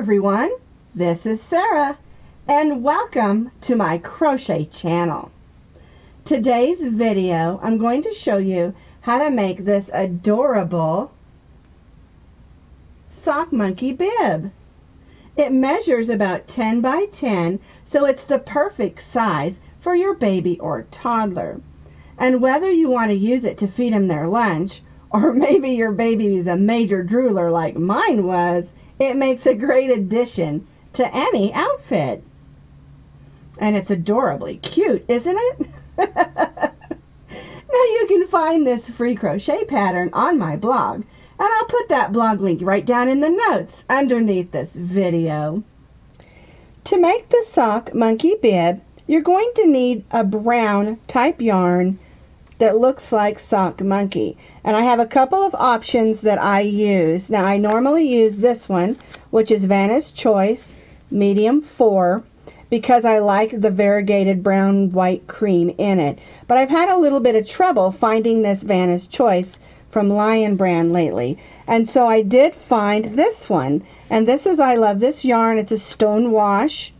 everyone, this is Sarah and welcome to my crochet channel. Today's video I'm going to show you how to make this adorable sock monkey bib. It measures about 10 by 10, so it's the perfect size for your baby or toddler. And whether you want to use it to feed them their lunch, or maybe your baby is a major drooler like mine was, it makes a great addition to any outfit. And it's adorably cute, isn't it? Now you can find this free crochet pattern on my blog, and I'll put that blog link right down in the notes underneath this video. To make the sock monkey bib, you're going to need a brown type yarn that looks like sock monkey, and I have a couple of options that I use. Now I normally use this one, which is Vanna's Choice medium 4, because I like the variegated brown white cream in it, but I've had a little bit of trouble finding this Vanna's Choice from Lion brand lately, and so I did find this one, and this is, I love this yarn. It's a stone wash.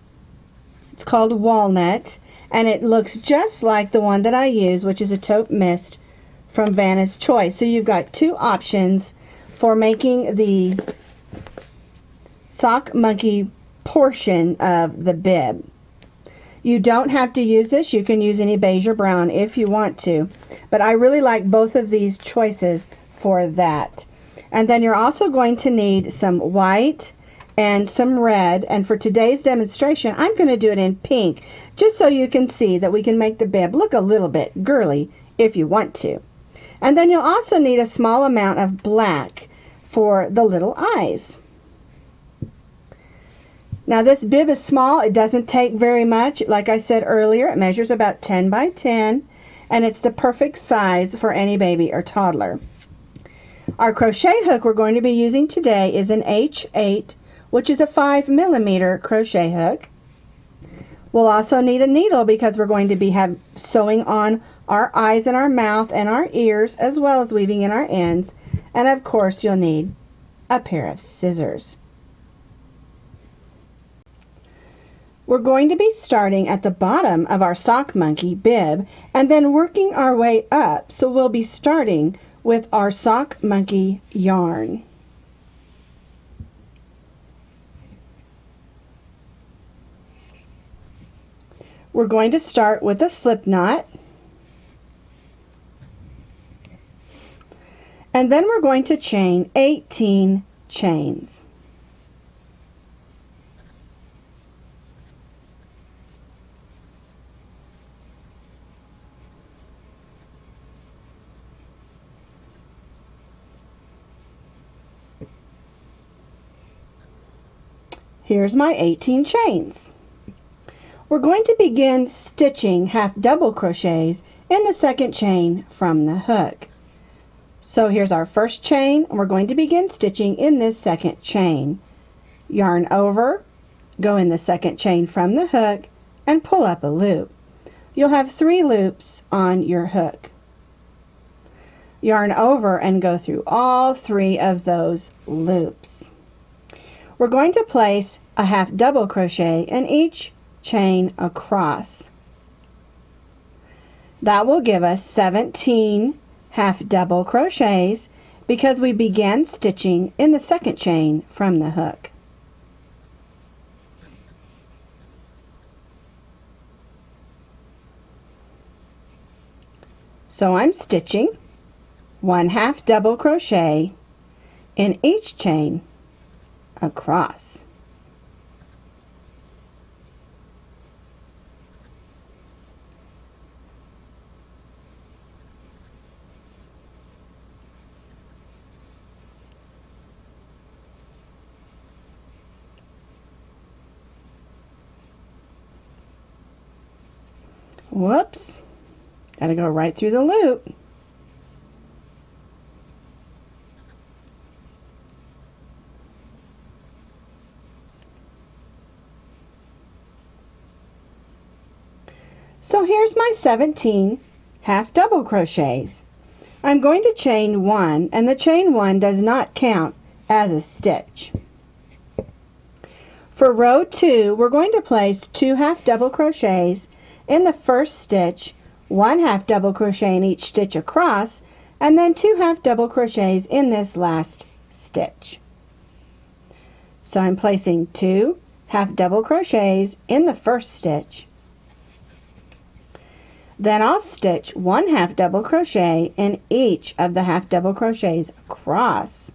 It's called Walnut, and it looks just like the one that I use, which is a taupe mist from Vanna's Choice. So you've got two options for making the sock monkey portion of the bib. You don't have to use this. You can use any beige or brown if you want to, but I really like both of these choices for that. And then you're also going to need some white and some red, and for today's demonstration I'm going to do it in pink, just so you can see that we can make the bib look a little bit girly if you want to. And then you'll also need a small amount of black for the little eyes. Now this bib is small. It doesn't take very much. Like I said earlier, it measures about 10 by 10, and it's the perfect size for any baby or toddler. Our crochet hook we're going to be using today is an H8, which is a 5mm crochet hook. We'll also need a needle because we're going to be sewing on our eyes and our mouth and our ears, as well as weaving in our ends. And of course you'll need a pair of scissors. We're going to be starting at the bottom of our sock monkey bib and then working our way up. So we'll be starting with our sock monkey yarn. We're going to start with a slip knot, and then we're going to chain 18 chains. Here's my 18 chains. We're going to begin stitching half double crochets in the second chain from the hook. So here's our first chain, and we're going to begin stitching in this second chain. Yarn over, go in the second chain from the hook, and pull up a loop. You'll have 3 loops on your hook. Yarn over and go through all 3 of those loops. We're going to place a half double crochet in each chain across. That will give us 17 half double crochets because we began stitching in the second chain from the hook. So I'm stitching 1 half double crochet in each chain across. Whoops, gotta go right through the loop. So here's my 17 half double crochets. I'm going to chain 1, and the chain 1 does not count as a stitch. For row 2, we're going to place 2 half double crochets in the first stitch, 1 half double crochet in each stitch across, and then 2 half double crochets in this last stitch. So I'm placing 2 half double crochets in the first stitch. Then I'll stitch 1 half double crochet in each of the half double crochets across.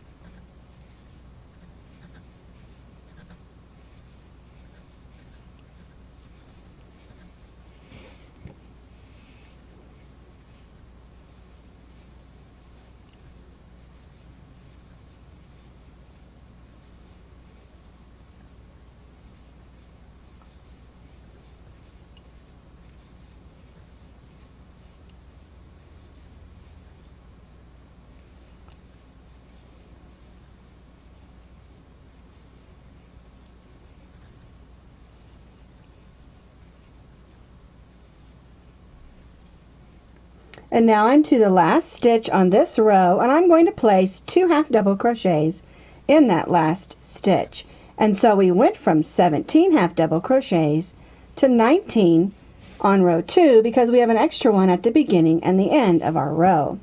And now I'm to the last stitch on this row, and I'm going to place 2 half double crochets in that last stitch. And so we went from 17 half double crochets to 19 on row 2 because we have an extra one at the beginning and the end of our row.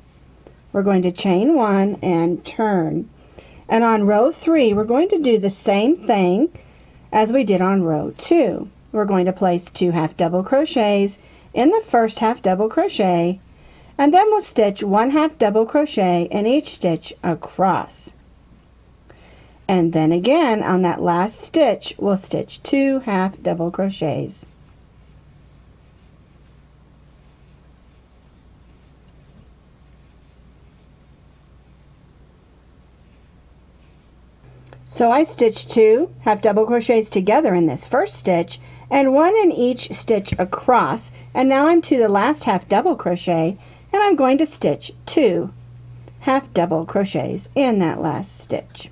We're going to chain 1 and turn. And on row 3, we're going to do the same thing as we did on row 2. We're going to place 2 half double crochets in the first half double crochet, and then we'll stitch 1 half double crochet in each stitch across. And then again on that last stitch, we'll stitch 2 half double crochets. So I stitched 2 half double crochets together in this first stitch and 1 in each stitch across, and now I'm to the last half double crochet, and I'm going to stitch 2 half double crochets in that last stitch.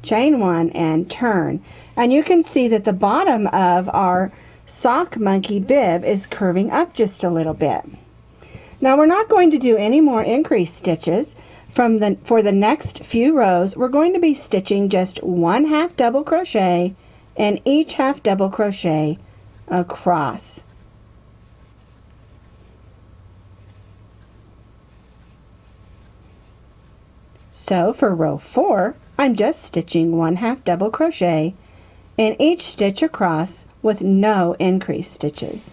Chain 1 and turn. And you can see that the bottom of our sock monkey bib is curving up just a little bit. Now we're not going to do any more increase stitches for the next few rows. We're going to be stitching just 1 half double crochet in each half double crochet across. So for row 4, I'm just stitching 1 half double crochet in each stitch across with no increase stitches.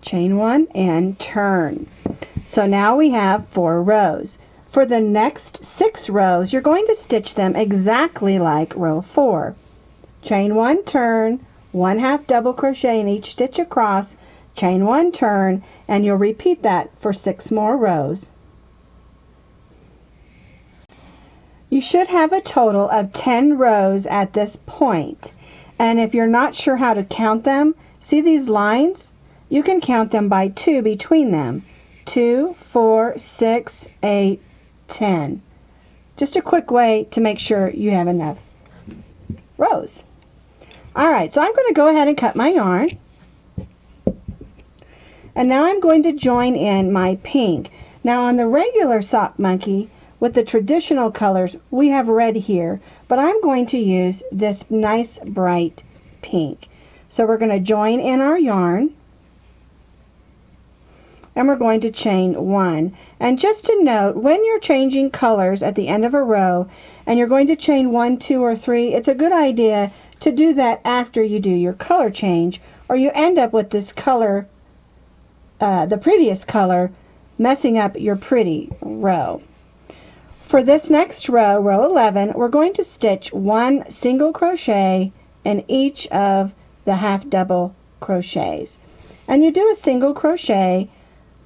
Chain 1 and turn. So now we have 4 rows. For the next 6 rows, you're going to stitch them exactly like row 4. Chain 1, turn, 1 half double crochet in each stitch across, chain 1, turn, and you'll repeat that for 6 more rows. You should have a total of 10 rows at this point. And if you're not sure how to count them, see these lines? You can count them by 2 between them. 2, 4, 6, 8, 10. Just a quick way to make sure you have enough rows. Alright, so I'm going to go ahead and cut my yarn. And now I'm going to join in my pink. Now on the regular sock monkey with the traditional colors, we have red here, but I'm going to use this nice bright pink. So we're going to join in our yarn, and we're going to chain 1. And just to note, when you're changing colors at the end of a row and you're going to chain 1, 2, or 3, it's a good idea to do that after you do your color change, or you end up with this color, the previous color, messing up your pretty row. For this next row, row 11, we're going to stitch 1 single crochet in each of the half double crochets. And you do a single crochet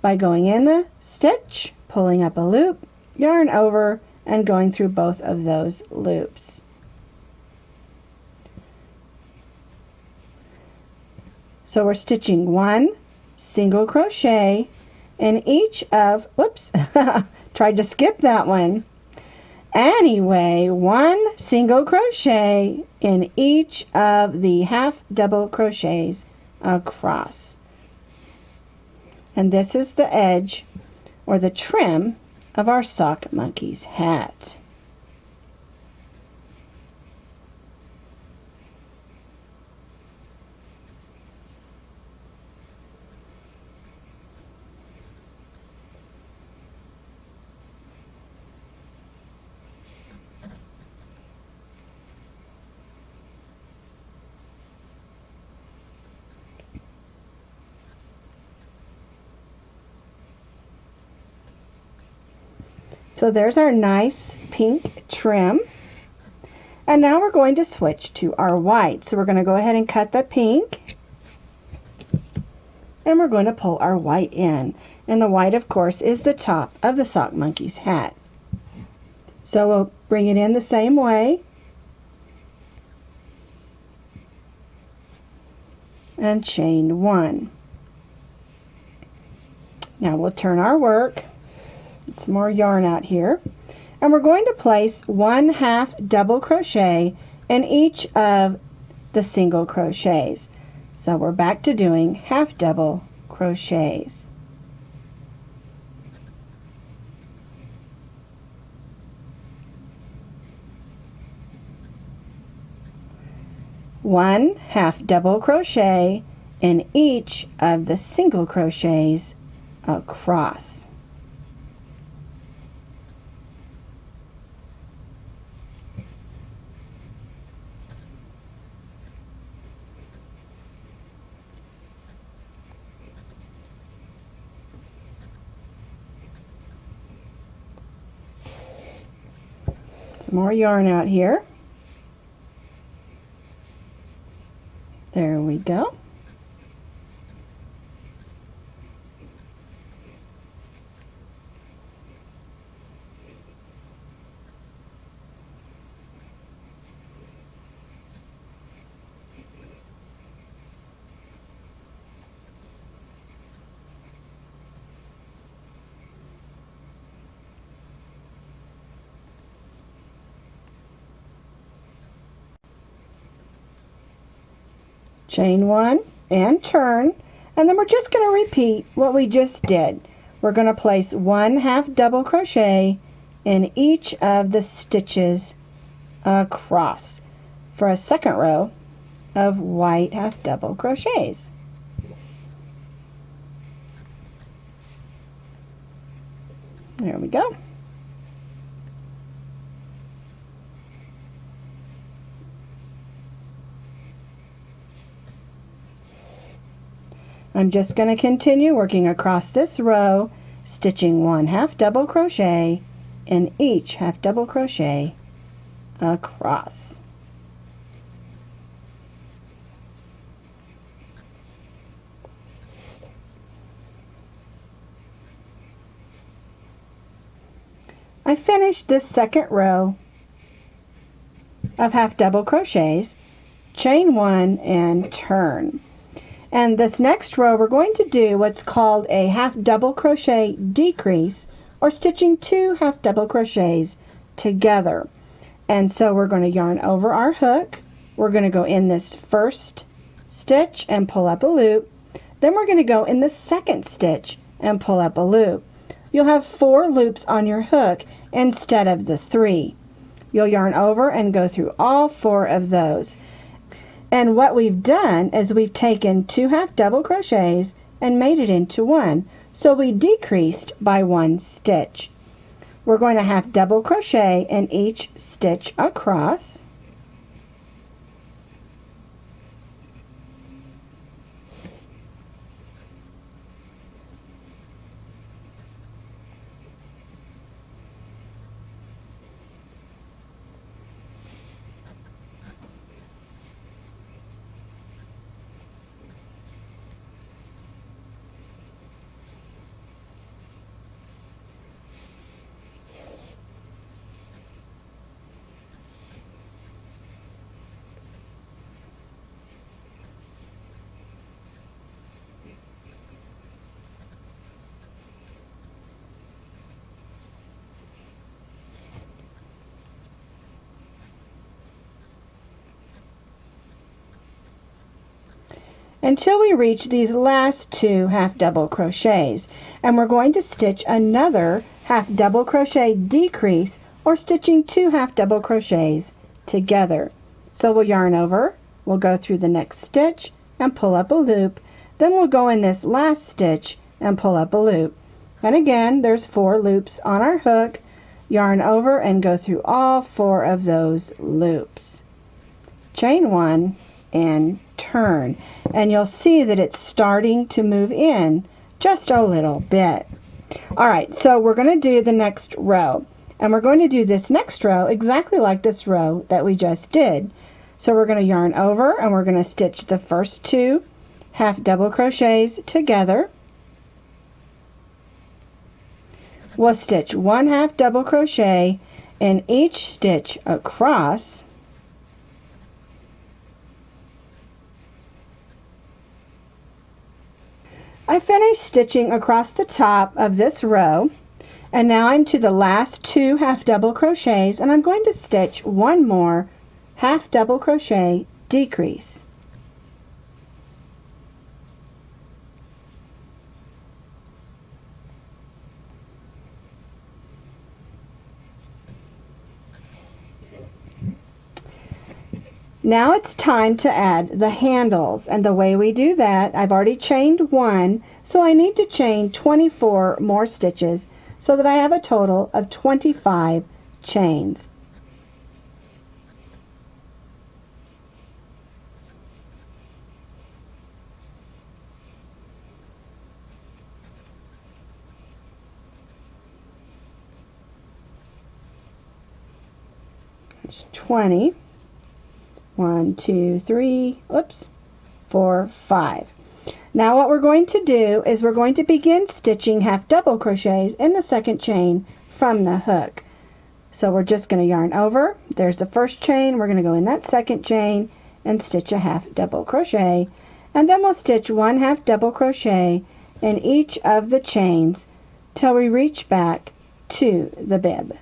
by going in the stitch, pulling up a loop, yarn over, and going through both of those loops. So we're stitching one single crochet in each of, whoops, tried to skip that one. Anyway, one single crochet in each of the half double crochets across. And this is the edge or the trim of our sock monkey's hat. So there's our nice pink trim. And now we're going to switch to our white. So we're going to go ahead and cut the pink. And we're going to pull our white in. And the white, of course, is the top of the sock monkey's hat. So we'll bring it in the same way. And chain one. Now we'll turn our work. Some more yarn out here, and we're going to place one half double crochet in each of the single crochets. So we're back to doing half double crochets. One half double crochet in each of the single crochets across. More yarn out here. There we go. Chain one and turn, and then we're just going to repeat what we just did. We're going to place one half double crochet in each of the stitches across for a second row of white half double crochets. There we go. I'm just going to continue working across this row, stitching one half double crochet in each half double crochet across. I finished this second row of half double crochets, chain one and turn. And this next row we're going to do what's called a half double crochet decrease, or stitching two half double crochets together. And so we're going to yarn over our hook. We're going to go in this first stitch and pull up a loop. Then we're going to go in the second stitch and pull up a loop. You'll have 4 loops on your hook instead of the 3. You'll yarn over and go through all 4 of those. And what we've done is we've taken 2 half double crochets and made it into one. So we decreased by 1 stitch. We're going to half double crochet in each stitch across. until we reach these last 2 half double crochets, and we're going to stitch another half double crochet decrease, or stitching 2 half double crochets together. So we'll yarn over, we'll go through the next stitch and pull up a loop, then we'll go in this last stitch and pull up a loop. And again, there's 4 loops on our hook. Yarn over and go through all 4 of those loops. Chain 1 and turn, and you'll see that it's starting to move in just a little bit. Alright, so we're going to do the next row, and we're going to do this next row exactly like this row that we just did. So we're going to yarn over and we're going to stitch the first 2 half double crochets together. We'll stitch 1 half double crochet in each stitch across. I finished stitching across the top of this row, and now I'm to the last 2 half double crochets, and I'm going to stitch 1 more half double crochet decrease. Now it's time to add the handles, and the way we do that, I've already chained 1, so I need to chain 24 more stitches so that I have a total of 25 chains. There's 20. 1, 2, 3, oops, 4, 5. Now what we're going to do is we're going to begin stitching half double crochets in the second chain from the hook. So we're just going to yarn over. There's the first chain. We're going to go in that second chain and stitch a half double crochet, and then we'll stitch 1 half double crochet in each of the chains till we reach back to the bib.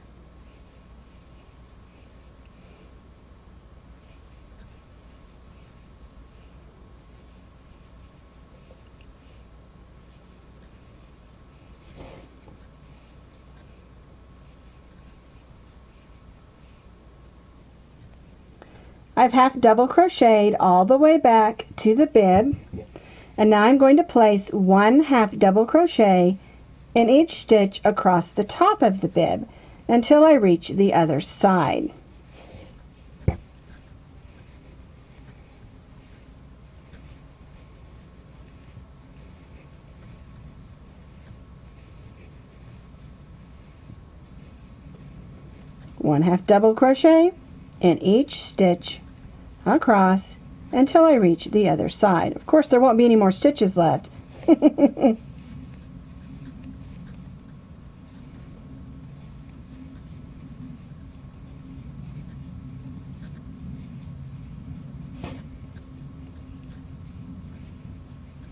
I've half double crocheted all the way back to the bib, and now I'm going to place 1 half double crochet in each stitch across the top of the bib until I reach the other side. One half double crochet in each stitch across until I reach the other side. Of course, there won't be any more stitches left.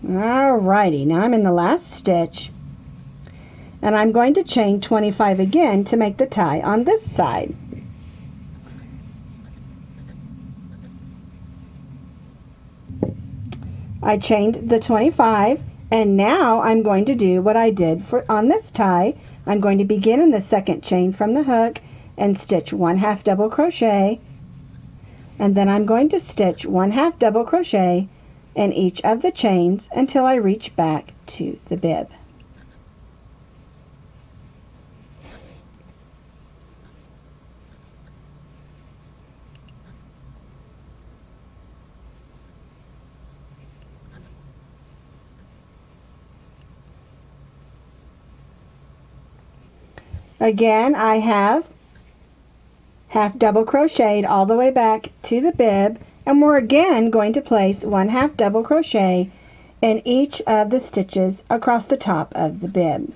Alrighty, now I'm in the last stitch, and I'm going to chain 25 again to make the tie on this side. I chained the 25, and now I'm going to do what I did on this tie. I'm going to begin in the second chain from the hook and stitch 1 half double crochet, and then I'm going to stitch 1 half double crochet in each of the chains until I reach back to the bib. Again, I have half double crocheted all the way back to the bib, and we're again going to place 1 half double crochet in each of the stitches across the top of the bib.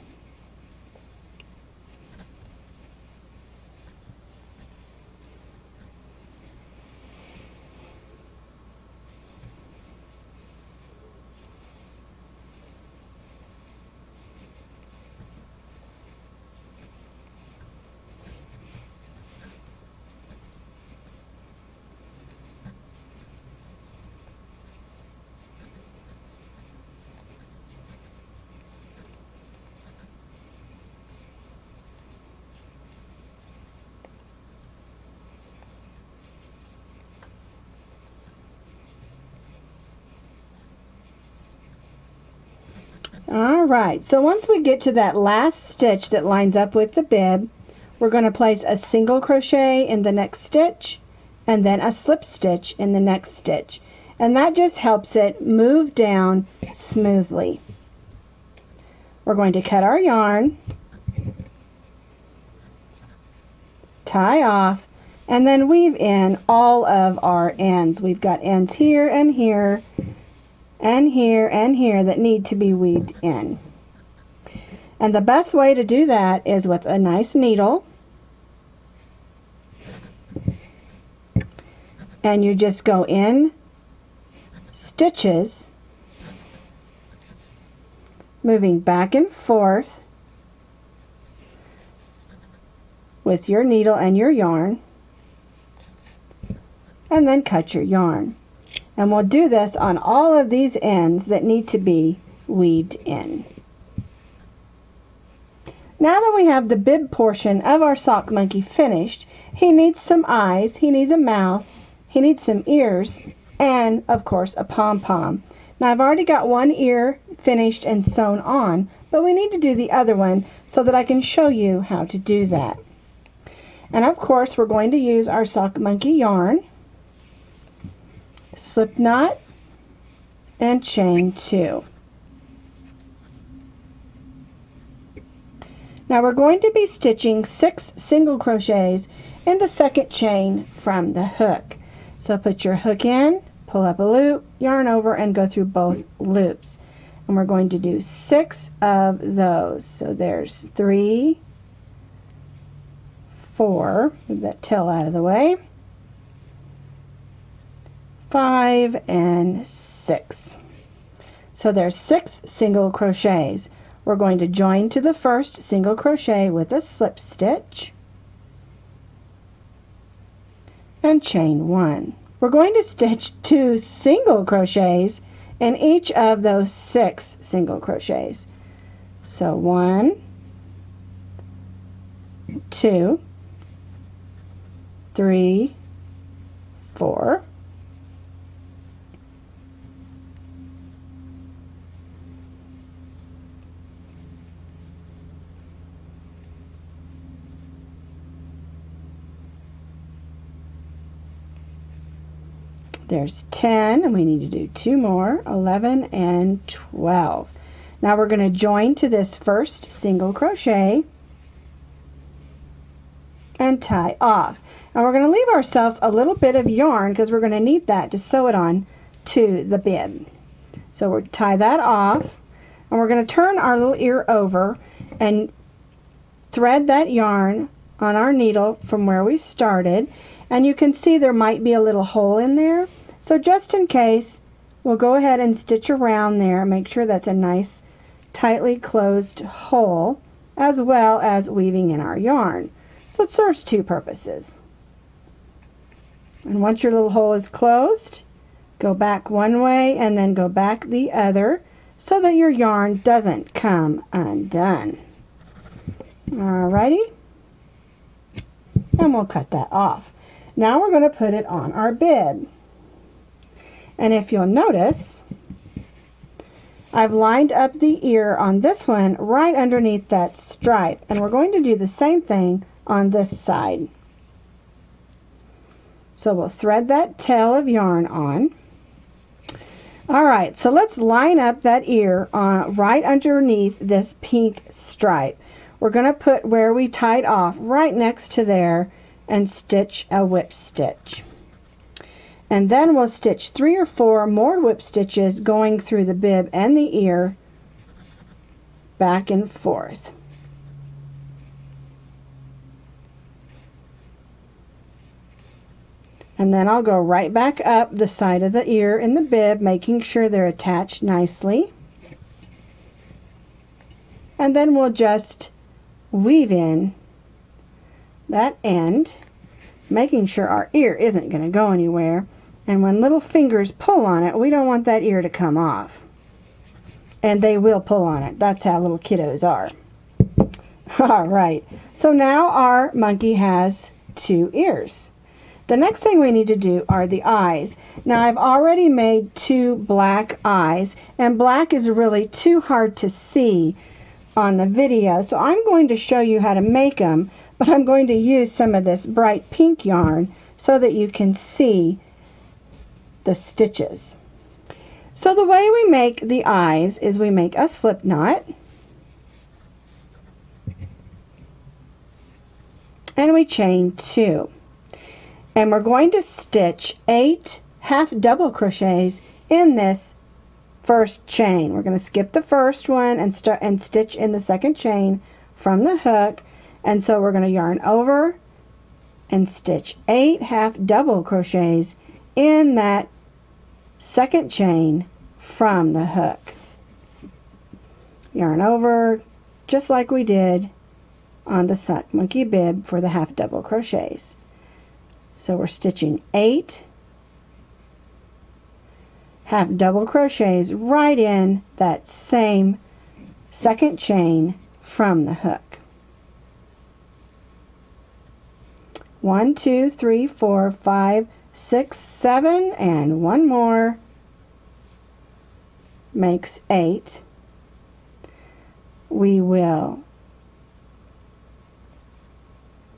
All right, so once we get to that last stitch that lines up with the bib, we're going to place a single crochet in the next stitch and then a slip stitch in the next stitch. And that just helps it move down smoothly. We're going to cut our yarn, tie off, and then weave in all of our ends. We've got ends here and here and here and here that need to be weaved in. And the best way to do that is with a nice needle. And you just go in stitches, moving back and forth with your needle and your yarn, and then cut your yarn. And we'll do this on all of these ends that need to be weaved in. Now that we have the bib portion of our sock monkey finished, he needs some eyes, he needs a mouth, he needs some ears, and of course a pom-pom. Now I've already got one ear finished and sewn on, but we need to do the other one so that I can show you how to do that. And of course we're going to use our sock monkey yarn, slip knot, and chain 2. Now we're going to be stitching 6 single crochets in the second chain from the hook. So put your hook in, pull up a loop, yarn over, and go through both loops. And we're going to do 6 of those. So there's 3, 4, move that tail out of the way, 5, and 6. So there's 6 single crochets. We're going to join to the first single crochet with a slip stitch and chain 1. We're going to stitch 2 single crochets in each of those 6 single crochets. So 1, 2, 3, 4, there's 10, and we need to do 2 more, 11 and 12. Now we're going to join to this first single crochet and tie off. And we're going to leave ourselves a little bit of yarn because we're going to need that to sew it on to the bib. So we'll tie that off, and we're going to turn our little ear over and thread that yarn on our needle from where we started. And you can see there might be a little hole in there. So just in case, we'll go ahead and stitch around there. Make sure that's a nice tightly closed hole, as well as weaving in our yarn. So it serves 2 purposes. And once your little hole is closed, go back one way and then go back the other so that your yarn doesn't come undone. Alrighty. And we'll cut that off. Now we're going to put it on our bib. And if you'll notice, I've lined up the ear on this one right underneath that stripe. And we're going to do the same thing on this side. So we'll thread that tail of yarn on. Alright, so let's line up that ear right underneath this pink stripe. We're going to put where we tied off right next to there and stitch a whip stitch. And then we'll stitch 3 or 4 more whip stitches going through the bib and the ear back and forth. And then I'll go right back up the side of the ear in the bib, making sure they're attached nicely. And then we'll just weave in that end, making sure our ear isn't going to go anywhere. And when little fingers pull on it, we don't want that ear to come off. And they will pull on it. That's how little kiddos are. Alright, so now our monkey has 2 ears. The next thing we need to do are the eyes. Now I've already made 2 black eyes, and black is really too hard to see on the video, so I'm going to show you how to make them, but I'm going to use some of this bright pink yarn so that you can see the stitches. So the way we make the eyes is we make a slip knot, and we chain 2, and we're going to stitch 8 half double crochets in this first chain. We're going to skip the first one and stitch in the second chain from the hook, and so we're going to yarn over and stitch 8 half double crochets in that second chain from the hook. Yarn over just like we did on the Sach Monkey Bib for the half double crochets. So we're stitching 8 half double crochets right in that same second chain from the hook. 1, 2, 3, 4, 5, 6, 7, and one more makes 8. We will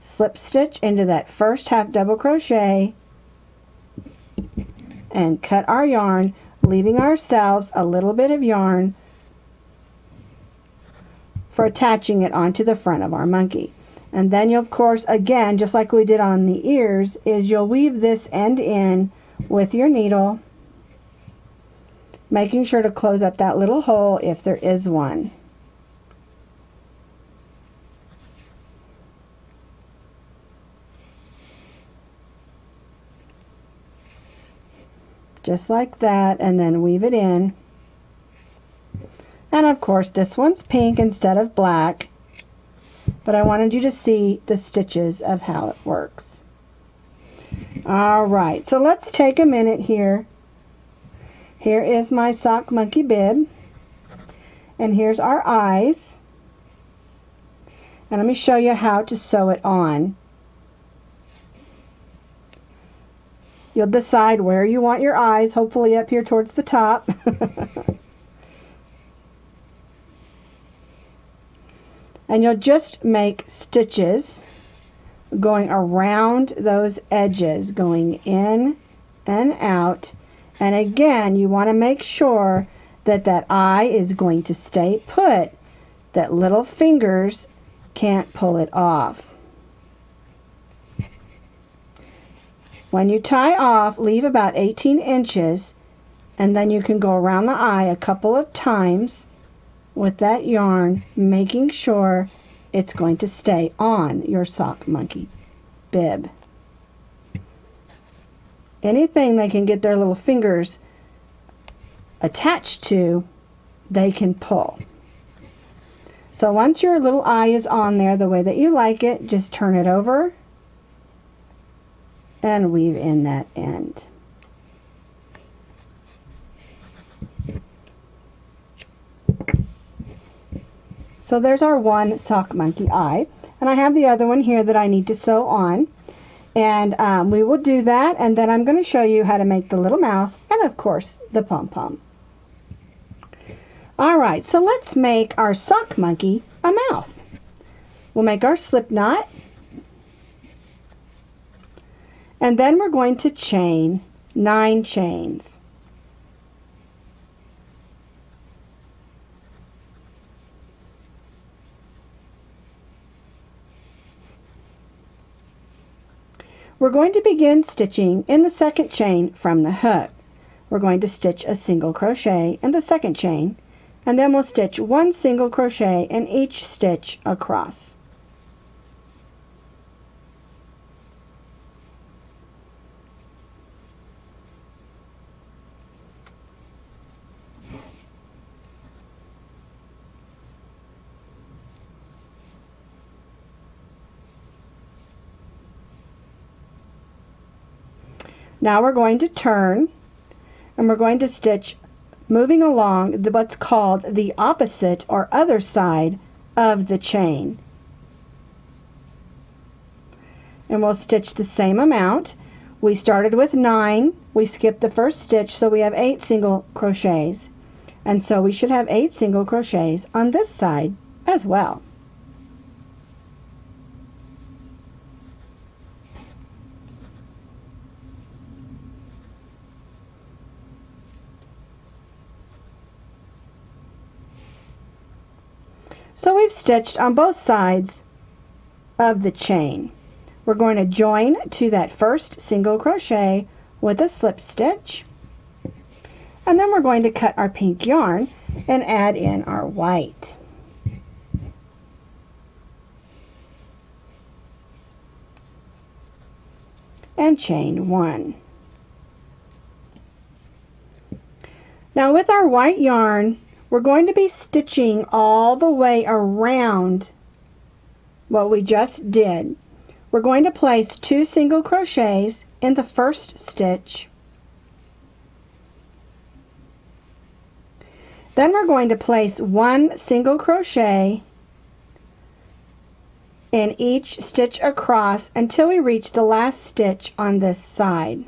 slip stitch into that first half double crochet and cut our yarn, leaving ourselves a little bit of yarn for attaching it onto the front of our monkey. And then you'll, of course, again, just like we did on the ears, is you'll weave this end in with your needle, making sure to close up that little hole if there is one. Just like that, and then weave it in. And of course this one's pink instead of black, but I wanted you to see the stitches of how it works. Alright, so let's take a minute here. Here is my Sach Monkey Bib, and here's our eyes, and let me show you how to sew it on. You'll decide where you want your eyes, hopefully up here towards the top. And you'll just make stitches going around those edges, going in and out. And again, you want to make sure that that eye is going to stay put, that little fingers can't pull it off. When you tie off, leave about 18 inches, and then you can go around the eye a couple of times with that yarn, making sure it's going to stay on your Sach Monkey Bib. Anything they can get their little fingers attached to, they can pull. So once your little eye is on there the way that you like it, just turn it over and weave in that end. So there's our one Sach Monkey eye, and I have the other one here that I need to sew on, and we will do that, and then I'm going to show you how to make the little mouth and of course the pom-pom. Alright, so let's make our Sach Monkey a mouth. We'll make our slip knot, and then we're going to chain 9 chains. We're going to begin stitching in the second chain from the hook. We're going to stitch a single crochet in the second chain, and then we'll stitch 1 single crochet in each stitch across. Now we're going to turn, and we're going to stitch moving along what's called the opposite or other side of the chain. And we'll stitch the same amount. We started with 9, we skipped the first stitch, so we have 8 single crochets. And so we should have 8 single crochets on this side as well. So we've stitched on both sides of the chain. We're going to join to that first single crochet with a slip stitch, and then we're going to cut our pink yarn and add in our white. And chain 1. Now with our white yarn, we're going to be stitching all the way around what we just did. We're going to place 2 single crochets in the first stitch. Then we're going to place 1 single crochet in each stitch across until we reach the last stitch on this side.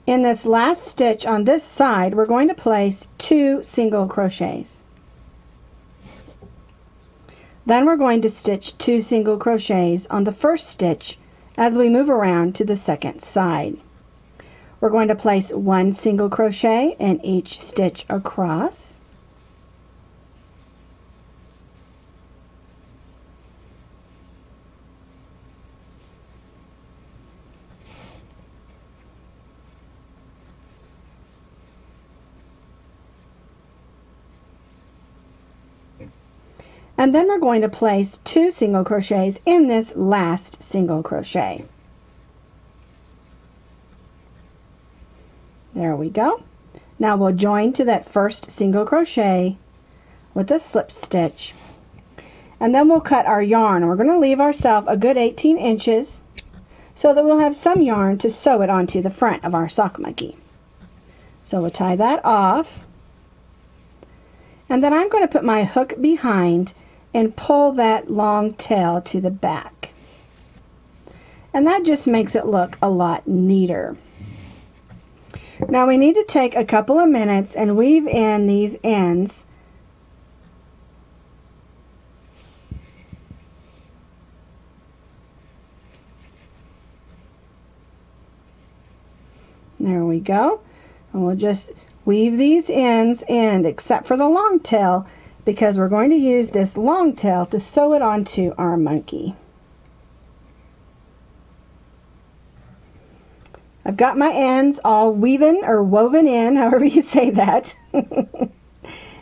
In this last stitch on this side, we're going to place 2 single crochets. Then we're going to stitch 2 single crochets on the first stitch as we move around to the second side. We're going to place 1 single crochet in each stitch across. And then we're going to place 2 single crochets in this last single crochet. There we go. Now we'll join to that first single crochet with a slip stitch, and then we'll cut our yarn. We're going to leave ourselves a good 18 inches so that we'll have some yarn to sew it onto the front of our sock monkey. So we'll tie that off, and then I'm going to put my hook behind and pull that long tail to the back, and that just makes it look a lot neater. Now we need to take a couple of minutes and weave in these ends. There we go. And we'll just weave these ends in, except for the long tail, because we're going to use this long tail to sew it onto our monkey. I've got my ends all woven in, however you say that. And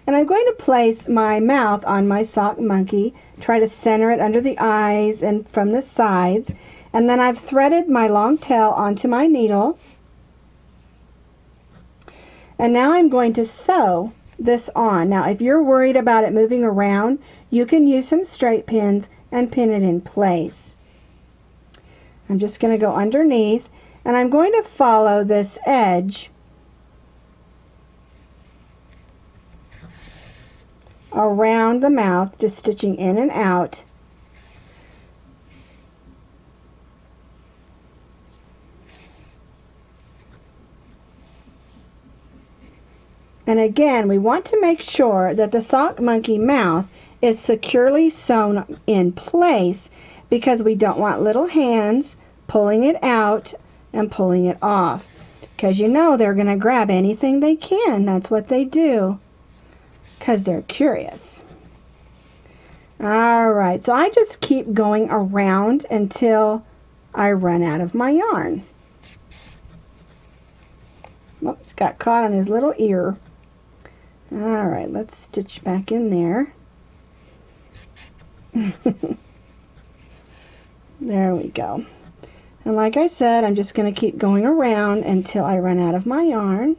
I'm going to place my mouth on my sock monkey, try to center it under the eyes and from the sides, and then I've threaded my long tail onto my needle. And now I'm going to sew this on. Now if you're worried about it moving around, you can use some straight pins and pin it in place. I'm just going to go underneath, and I'm going to follow this edge around the mouth, just stitching in and out. And again, we want to make sure that the sock monkey mouth is securely sewn in place, because we don't want little hands pulling it out and pulling it off, because you know they're going to grab anything they can. That's what they do, because they're curious. Alright, so I just keep going around until I run out of my yarn. Oops, got caught on his little ear. Alright, let's stitch back in there. There we go. And like I said, I'm just going to keep going around until I run out of my yarn.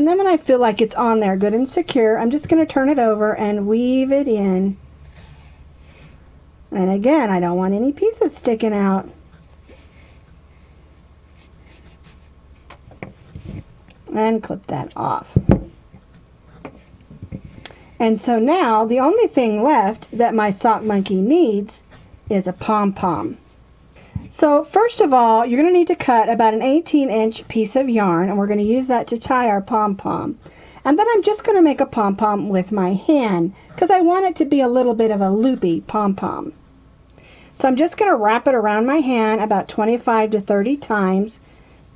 And then when I feel like it's on there good and secure, I'm just going to turn it over and weave it in. And again, I don't want any pieces sticking out. And clip that off. And so now the only thing left that my sock monkey needs is a pom-pom. So first of all, you're going to need to cut about an 18-inch piece of yarn, and we're going to use that to tie our pom-pom. And then I'm just going to make a pom-pom with my hand because I want it to be a little bit of a loopy pom-pom. So I'm just going to wrap it around my hand about 25 to 30 times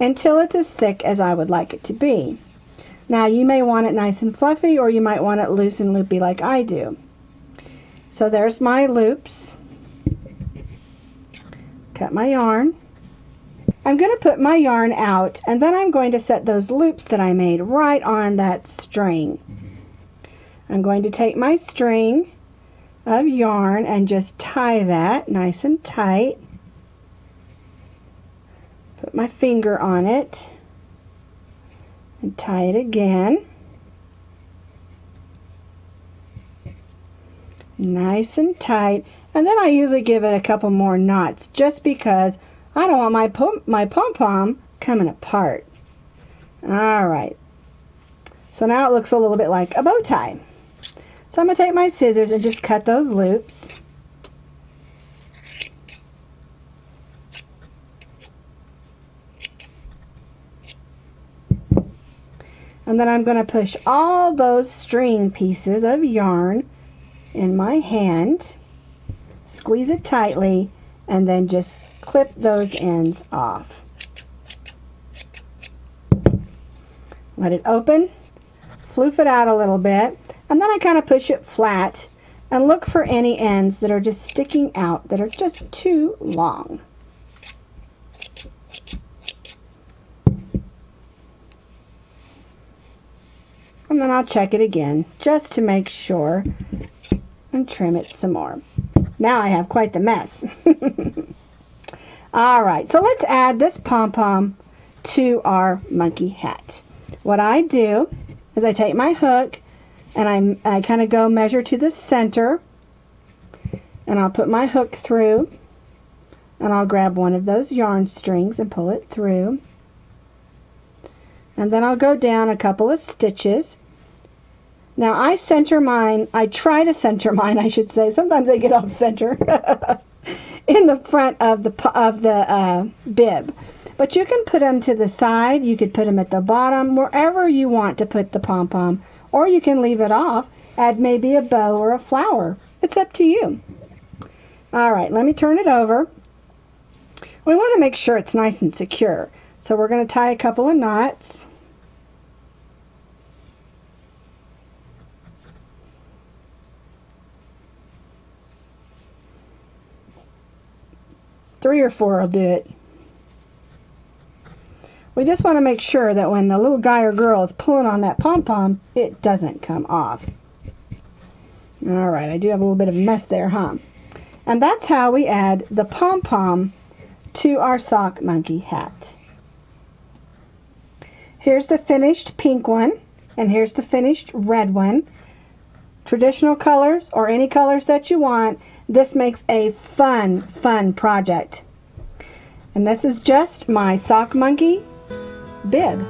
until it's as thick as I would like it to be. Now you may want it nice and fluffy, or you might want it loose and loopy like I do. So there's my loops. Cut my yarn. I'm going to put my yarn out, and then I'm going to set those loops that I made right on that string. I'm going to take my string of yarn and just tie that nice and tight. Put my finger on it and tie it again. Nice and tight. And then I usually give it a couple more knots just because I don't want my pom-pom coming apart. Alright. So now it looks a little bit like a bow tie. So I'm going to take my scissors and just cut those loops. And then I'm going to push all those string pieces of yarn in my hand, squeeze it tightly, and then just clip those ends off. Let it open, floof it out a little bit, and then I kind of push it flat and look for any ends that are just sticking out that are just too long. And then I'll check it again just to make sure and trim it some more. Now I have quite the mess. Alright, so let's add this pom-pom to our monkey hat. What I do is I take my hook and I kind of go measure to the center, and I'll put my hook through, and I'll grab one of those yarn strings and pull it through, and then I'll go down a couple of stitches. Now I center mine, I try to center mine, I should say. Sometimes I get off center in the front of the bib. But you can put them to the side, you could put them at the bottom, wherever you want to put the pom-pom. Or you can leave it off, add maybe a bow or a flower. It's up to you. Alright, let me turn it over. We want to make sure it's nice and secure. So we're going to tie a couple of knots. Three or four will do it. We just want to make sure that when the little guy or girl is pulling on that pom-pom, it doesn't come off. Alright, I do have a little bit of a mess there, huh? And that's how we add the pom-pom to our sock monkey hat. Here's the finished pink one, and here's the finished red one. Traditional colors, or any colors that you want. This makes a fun project. And this is just my sock monkey bib.